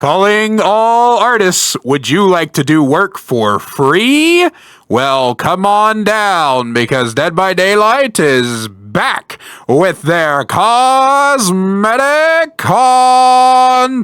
Calling all artists, would you like to do work for free? Well, come on down because Dead by Daylight is back with their cosmetic contest.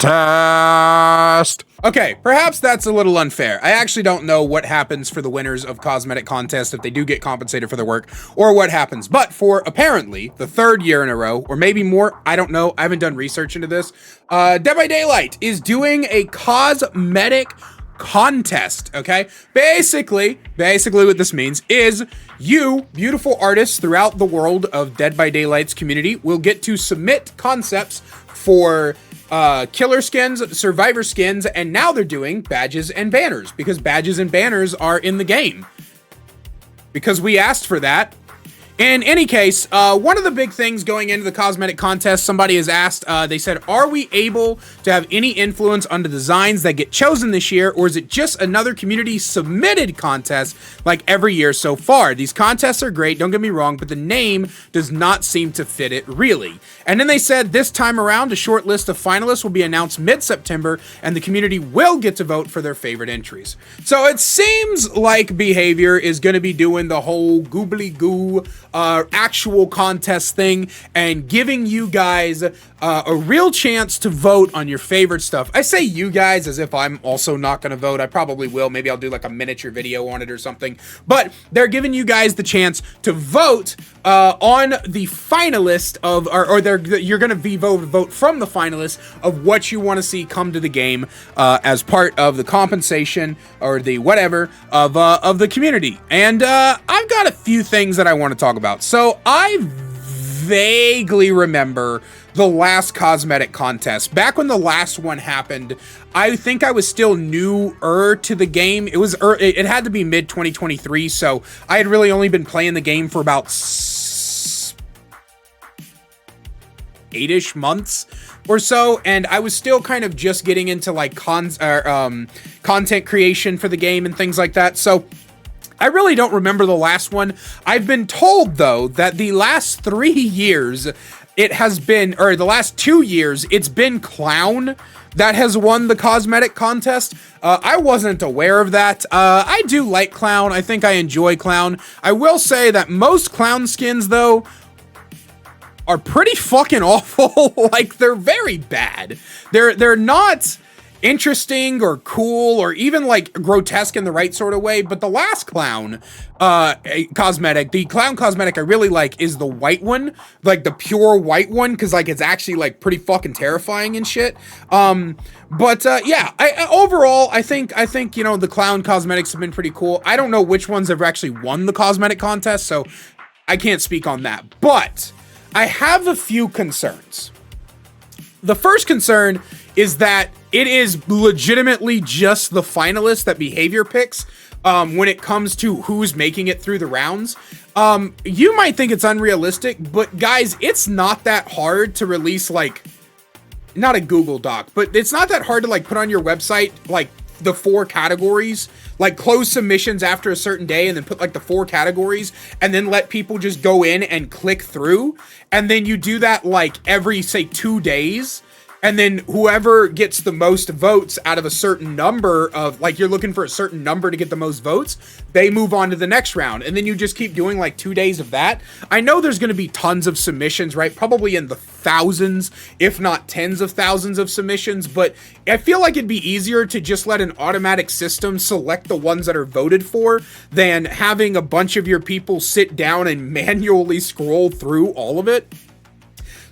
Okay, perhaps that's a little unfair. I actually don't know what happens for the winners of cosmetic contests if they do get compensated for their work or what happens. But for apparently the third year in a row, or maybe more, I don't know. I haven't done research into this. Dead by Daylight is doing a cosmetic contest, okay? Basically what this means is you, beautiful artists throughout the world of Dead by Daylight's community, will get to submit concepts for killer skins, survivor skins, and now they're doing badges and banners because badges and banners are in the game because we asked for that. In any case, one of the big things going into the cosmetic contest, somebody has asked, they said, are we able to have any influence on the designs that get chosen this year, or is it just another community submitted contest like every year so far? These contests are great, don't get me wrong, but the name does not seem to fit it really. And then they said this time around, a short list of finalists will be announced mid-September, and the community will get to vote for their favorite entries. So it seems like Behavior is going to be doing the whole goobly-goo actual contest thing and giving you guys a real chance to vote on your favorite stuff. I say you guys as if I'm also not going to vote. I probably will. Maybe I'll do like a miniature video on it or something. But they're giving you guys the chance to vote on the finalist of, you're going to be vote from the finalists of what you want to see come to the game as part of the compensation or the whatever of the community. And I've got a few things that I want to talk about. So I vaguely remember the last cosmetic contest. Back when the last one happened, I think I was still newer to the game. It had to be mid 2023, so I had really only been playing the game for about 8-ish months or so, and I was still kind of just getting into like content creation for the game and things like that. So I really don't remember the last one. I've been told, though, that the last 3 years, it has been, or the last 2 years, it's been Clown that has won the cosmetic contest. I wasn't aware of that. I do like Clown. I think I enjoy Clown. I will say that most Clown skins, though, are pretty fucking awful. Like, they're very bad. They're not interesting or cool or even like grotesque in the right sort of way, but the last Clown cosmetic, the Clown cosmetic I really like is the white one, like the pure white one, because like it's actually like pretty fucking terrifying and shit. Yeah, overall I think you know, the Clown cosmetics have been pretty cool. I don't know which ones have actually won the cosmetic contest, so I can't speak on that, but I have a few concerns. The first concern is that it is legitimately just the finalists that Behavior picks when it comes to who's making it through the rounds. You might think it's unrealistic, but guys, it's not that hard to release, like, not a Google Doc, but it's not that hard to like put on your website like the 4 categories, like close submissions after a certain day and then put like the 4 categories and then let people just go in and click through. And then you do that like every, say, 2 days. And then whoever gets the most votes out of a certain number of, like, you're looking for a certain number to get the most votes, they move on to the next round. And then you just keep doing like 2 days of that. I know there's going to be tons of submissions, right? Probably in the thousands, if not tens of thousands of submissions. But I feel like it'd be easier to just let an automatic system select the ones that are voted for than having a bunch of your people sit down and manually scroll through all of it.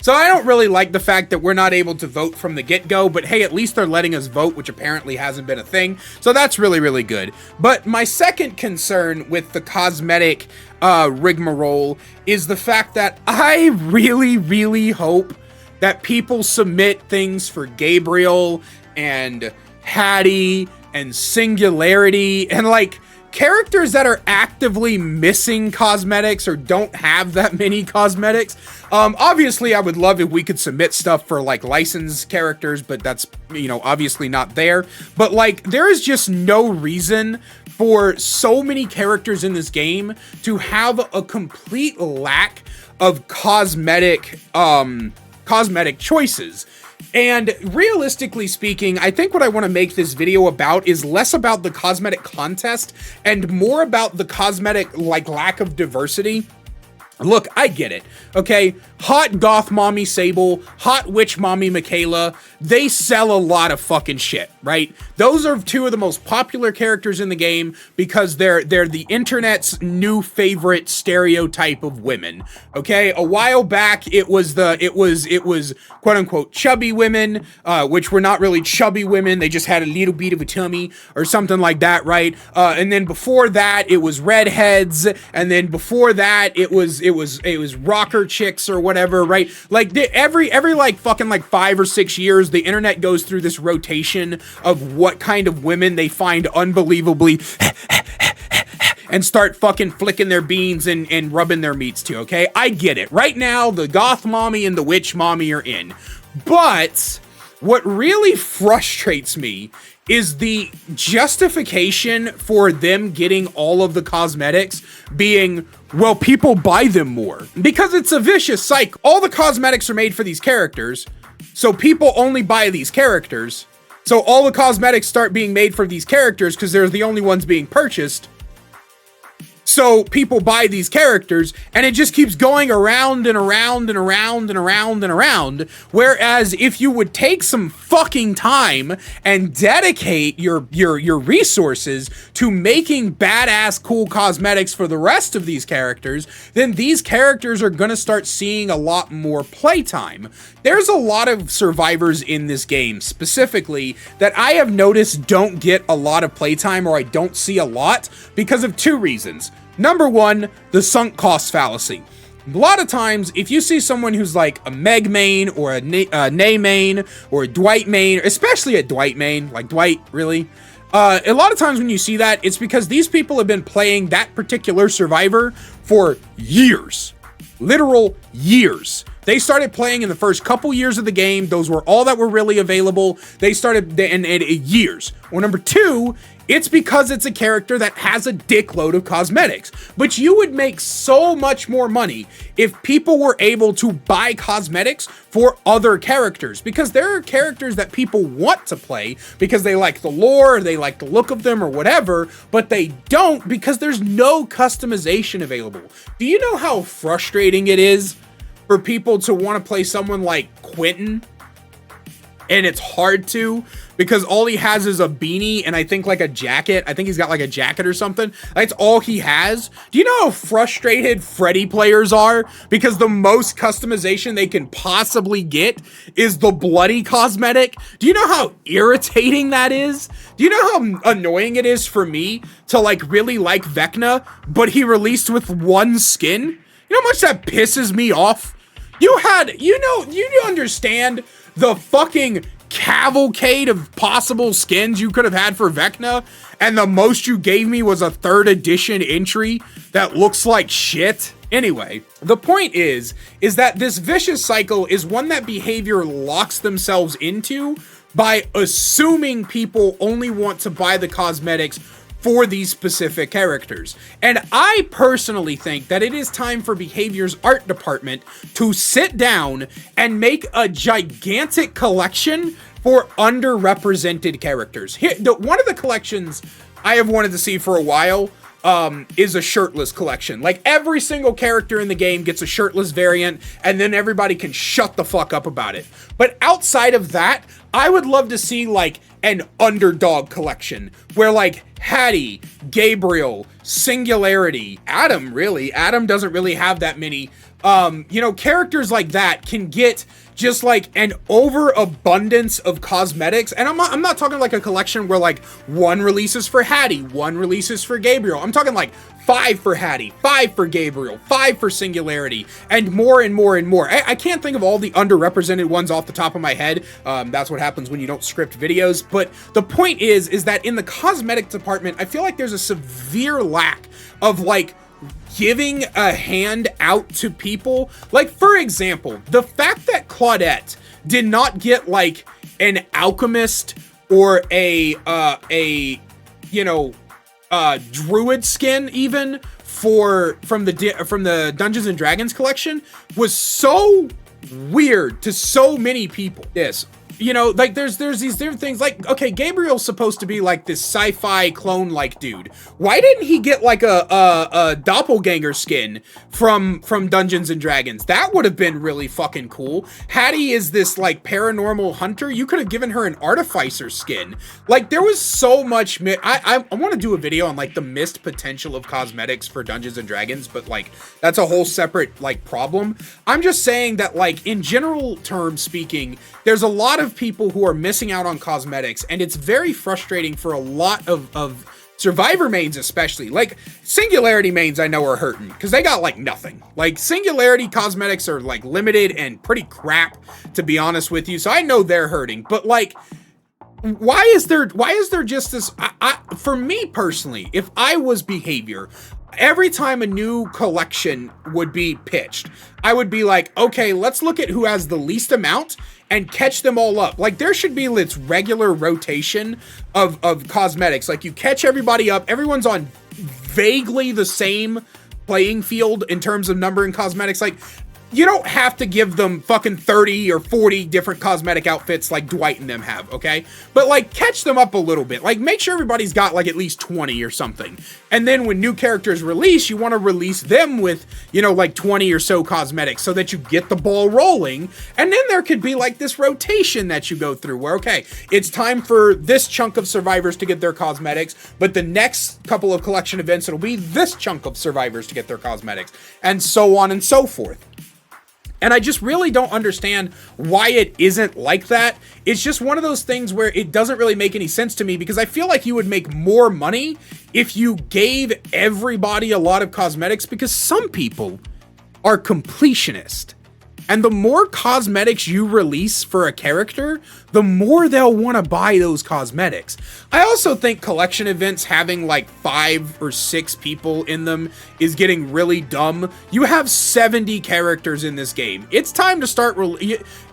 So I don't really like the fact that we're not able to vote from the get-go, but hey, at least they're letting us vote, which apparently hasn't been a thing. So that's really, really good. But my second concern with the cosmetic rigmarole is the fact that I really, really hope that people submit things for Gabriel and Hattie and Singularity and like characters that are actively missing cosmetics or don't have that many cosmetics. Obviously, I would love if we could submit stuff for like licensed characters, but that's, you know, obviously not there. But like, there is just no reason for so many characters in this game to have a complete lack of cosmetic choices. And realistically speaking, I think what I want to make this video about is less about the cosmetic contest and more about the cosmetic, like, lack of diversity. Look, I get it, okay? Hot goth mommy Sable, hot witch mommy Michaela, they sell a lot of fucking shit, right? Those are two of the most popular characters in the game because they're the internet's new favorite stereotype of women, okay? A while back, it was quote unquote chubby women, which were not really chubby women, they just had a little bit of a tummy or something like that, right? And then before that, it was redheads, and then before that, it was rocker chicks or whatever, right? Like every like fucking like 5 or 6 years, the internet goes through this rotation of what kind of women they find unbelievably and start fucking flicking their beans and rubbing their meats to, okay? I get it. Right now, the goth mommy and the witch mommy are in. But what really frustrates me is the justification for them getting all of the cosmetics being, well, people buy them more. Because it's a vicious cycle. All the cosmetics are made for these characters, so people only buy these characters. So all the cosmetics start being made for these characters because they're the only ones being purchased. So people buy these characters, and it just keeps going around and around and around and around and around. Whereas if you would take some fucking time and dedicate your resources to making badass cool cosmetics for the rest of these characters, then these characters are gonna start seeing a lot more playtime. There's a lot of survivors in this game specifically that I have noticed don't get a lot of playtime, or I don't see a lot, because of two reasons. Number one, the sunk cost fallacy. A lot of times, if you see someone who's like a Meg main, or a Nay main, or a Dwight main, especially a Dwight main, like Dwight, really? A lot of times when you see that, it's because these people have been playing that particular survivor for years. Literal years. They started playing in the first couple years of the game. Those were all that were really available. They started in years. Well, number two, it's because it's a character that has a dickload of cosmetics. But you would make so much more money if people were able to buy cosmetics for other characters, because there are characters that people want to play because they like the lore, or they like the look of them, or whatever, but they don't because there's no customization available. Do you know how frustrating it is for people to want to play someone like Quentin, and it's hard to, because all he has is a beanie and I think like a jacket. I think he's got like a jacket or something. That's all he has. Do you know how frustrated Freddy players are? Because the most customization they can possibly get is the bloody cosmetic. Do you know how irritating that is? Do you know how annoying it is for me to like really like Vecna, but he released with one skin? You know how much that pisses me off? You understand the fucking cavalcade of possible skins you could have had for Vecna, and the most you gave me was a 3rd edition entry that looks like shit? Anyway, the point is that this vicious cycle is one that behavior locks themselves into by assuming people only want to buy the cosmetics for these specific characters. And I personally think that it is time for Behavior's art department to sit down and make a gigantic collection for underrepresented characters. Here, one of the collections I have wanted to see for a while is a shirtless collection. Like, every single character in the game gets a shirtless variant, and then everybody can shut the fuck up about it. But outside of that, I would love to see like an underdog collection where like Hattie, Gabriel, Singularity, Adam doesn't really have that many, characters like that can get just like an overabundance of cosmetics. And I'm not talking like a collection where like one releases for Hattie, one releases for Gabriel. I'm talking like 5 for Hattie, 5 for Gabriel, 5 for Singularity, and more and more and more. I can't think of all the underrepresented ones off the top of my head. That's what happens when you don't script videos. But the point is that in the cosmetic department, I feel like there's a severe lack of like giving a hand out to people. Like, for example, the fact that Claudette did not get like an alchemist or a druid skin even from the Dungeons and Dragons collection was so weird to so many people. Yes. You know, like there's these different things like, okay, Gabriel's supposed to be like this sci-fi clone like dude. Why didn't he get like a doppelganger skin from Dungeons and Dragons? That would have been really fucking cool. Hattie is this like paranormal hunter. You could have given her an artificer skin. Like there was so much. I want to do a video on like the missed potential of cosmetics for Dungeons and Dragons, but like that's a whole separate like problem. I'm just saying that like in general terms speaking, there's a lot of people who are missing out on cosmetics, and it's very frustrating for a lot of Survivor mains, especially. Like Singularity mains I know are hurting because they got like nothing. Like Singularity cosmetics are like limited and pretty crap, to be honest with you, so I know they're hurting. But like, why is there just this? For me personally, if I was Behavior, every time a new collection would be pitched, I would be like, okay, let's look at who has the least amount and catch them all up. Like there should be this regular rotation of cosmetics. Like you catch everybody up, everyone's on vaguely the same playing field in terms of number and cosmetics. Like you don't have to give them fucking 30 or 40 different cosmetic outfits like Dwight and them have, okay? But like catch them up a little bit. Like make sure everybody's got like at least 20 or something. And then when new characters release, you want to release them with, you know, like 20 or so cosmetics so that you get the ball rolling. And then there could be like this rotation that you go through where, okay, it's time for this chunk of survivors to get their cosmetics, but the next couple of collection events, it'll be this chunk of survivors to get their cosmetics, and so on and so forth. And I just really don't understand why it isn't like that. It's just one of those things where it doesn't really make any sense to me, because I feel like you would make more money if you gave everybody a lot of cosmetics, because some people are completionist. And the more cosmetics you release for a character, the more they'll want to buy those cosmetics. I also think collection events having like 5 or 6 people in them is getting really dumb. You have 70 characters in this game. It's time to start.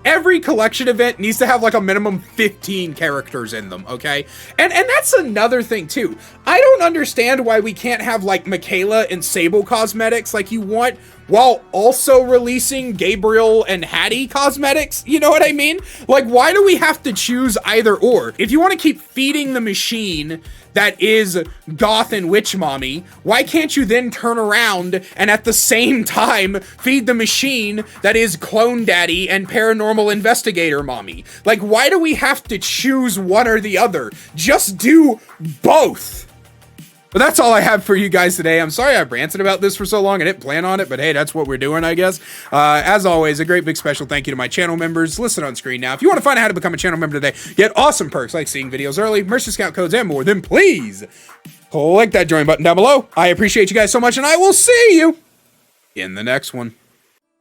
Every collection event needs to have like a minimum 15 characters in them, okay? And that's another thing too. I don't understand why we can't have like Michaela and Sable cosmetics like you want, while also releasing Gabriel and Hattie cosmetics. You know what I mean? Like, why do we have to choose either or? If you want to keep feeding the machine that is Goth and Witch Mommy, why can't you then turn around and at the same time feed the machine that is Clone Daddy and Paranormal Investigator Mommy? Like, why do we have to choose one or the other? Just do both. But that's all I have for you guys today. I'm sorry I ranted about this for so long. I didn't plan on it, but hey, that's what we're doing, I guess. As always, a great big special thank you to my channel members listed on screen now. If you want to find out how to become a channel member today, get awesome perks like seeing videos early, merch discount codes, and more, then please click that join button down below. I appreciate you guys so much, and I will see you in the next one.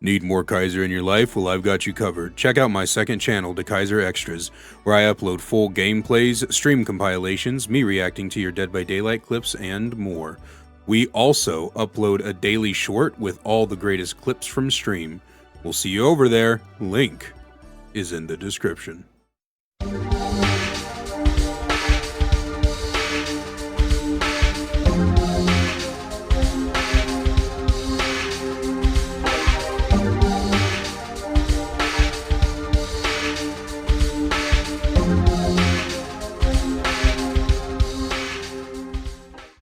Need more Kaiser in your life? Well, I've got you covered. Check out my second channel, The Kaiser Extras, where I upload full gameplays, stream compilations, me reacting to your Dead by Daylight clips, and more. We also upload a daily short with all the greatest clips from stream. We'll see you over there. Link is in the description.